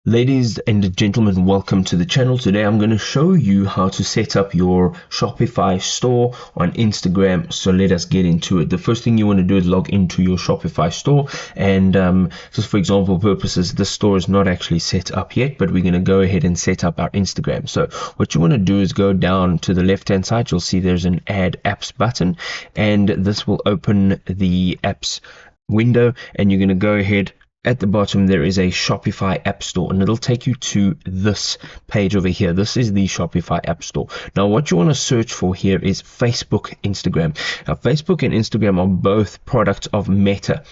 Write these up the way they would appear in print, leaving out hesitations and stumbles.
Ladies and gentlemen, welcome to the channel. Today I'm going to show you how to set up your Shopify store on Instagram. So let us get into it. The first thing you want to do is log into your Shopify store, and just for example purposes, the store is not actually set up yet, but we're going to go ahead and set up our Instagram. So what you want to do is go down to the left hand side. You'll see there's an add apps button, and this will open the apps window, and you're going to go ahead. At the bottom there is a Shopify app store, and it'll take you to this page over here. This is the Shopify app store. Now what you want to search for here is Facebook, Instagram. Now Facebook and Instagram are both products of Meta,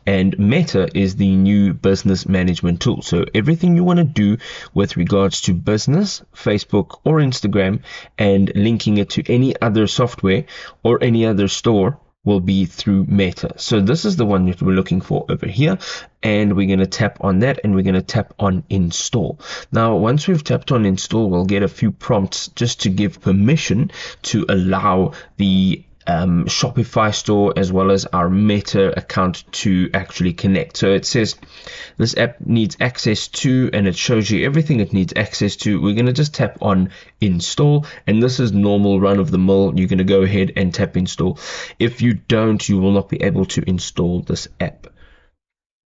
and Meta is the new business management tool. So everything you want to do with regards to business, Facebook or Instagram, and linking it to any other software or any other store will be through Meta. So this is the one that we're looking for over here, and we're going to tap on that, and we're going to tap on install. Now once we've tapped on install, we'll get a few prompts just to give permission to allow the Shopify store as well as our Meta account to actually connect. So it says this app needs access to, and it shows you everything it needs access to. We're going to just tap on install, and this is normal run of the mill. You're going to go ahead and tap install. If you don't, you will not be able to install this app.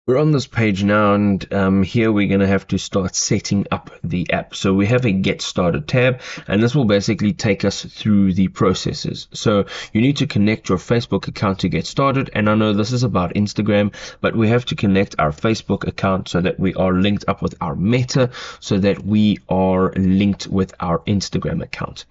We're on this page now, and here we're going to have to start setting up the app. So we have a get started tab, and this will basically take us through the processes. So you need to connect your Facebook account to get started, and I know this is about Instagram, but we have to connect our Facebook account so that we are linked up with our Meta, so that we are linked with our Instagram account.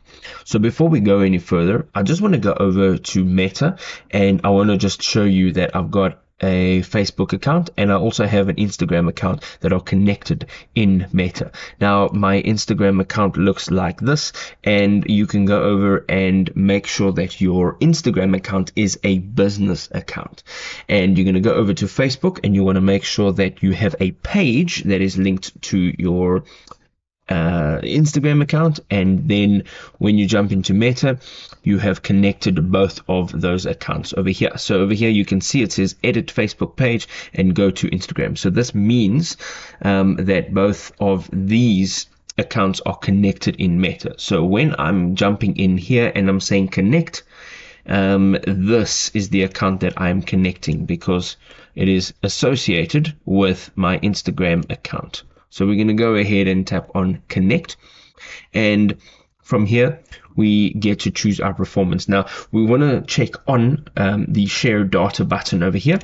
So before we go any further, I just want to go over to Meta, and I want to just show you that I've got a Facebook account, and I also have an Instagram account that are connected in Meta. Now my Instagram account looks like this, and you can go over and make sure that your Instagram account is a business account. And you're going to go over to Facebook, and you want to make sure that you have a page that is linked to your Instagram account, and then when you jump into Meta, you have connected both of those accounts over here. So over here you can see it says edit Facebook page and go to Instagram. So this means that both of these accounts are connected in Meta. So when I'm jumping in here and I'm saying connect, this is the account that I'm connecting because it is associated with my Instagram account. So we're going to go ahead and tap on connect, and from here we get to choose our performance. Now we want to check on the share data button over here,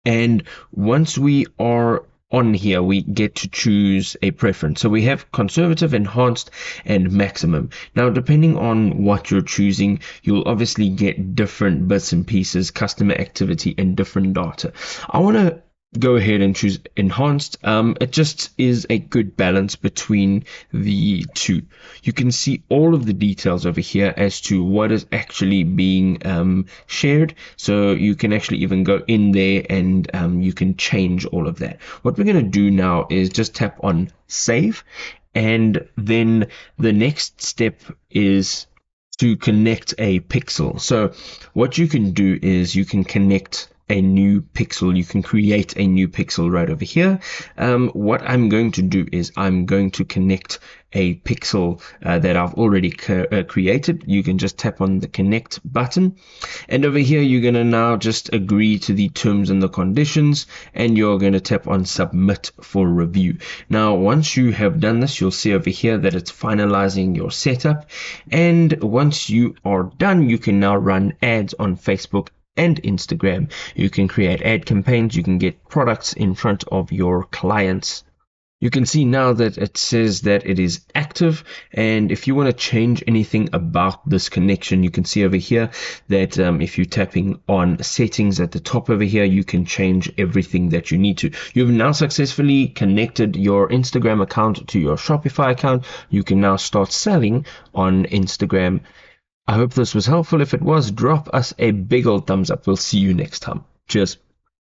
and once we are on here we get to choose a preference. So we have conservative, enhanced, and maximum. Now depending on what you're choosing, you'll obviously get different bits and pieces, customer activity, and different data. I want to go ahead and choose enhanced. It just is a good balance between the two. You can see all of the details over here as to what is actually being shared, so you can actually even go in there and you can change all of that. What we're going to do now is just tap on save, and then the next step is to connect a pixel. So what you can do is you can connect a new pixel. You can create a new pixel right over here. What I'm going to do is I'm going to connect a pixel that I've already created. You can just tap on the connect button, and over here you're going to now just agree to the terms and the conditions, and you're going to tap on submit for review. Now once you have done this, you'll see over here that it's finalizing your setup, and once you are done, you can now run ads on Facebook and Instagram. You can create ad campaigns, you can get products in front of your clients. You can see now that it says that it is active, and if you want to change anything about this connection, you can see over here that if you're tapping on settings at the top over here, you can change everything that you need to. You've now successfully connected your Instagram account to your Shopify account. You can now start selling on Instagram. I hope this was helpful. If it was, drop us a big old thumbs up. We'll see you next time. Cheers.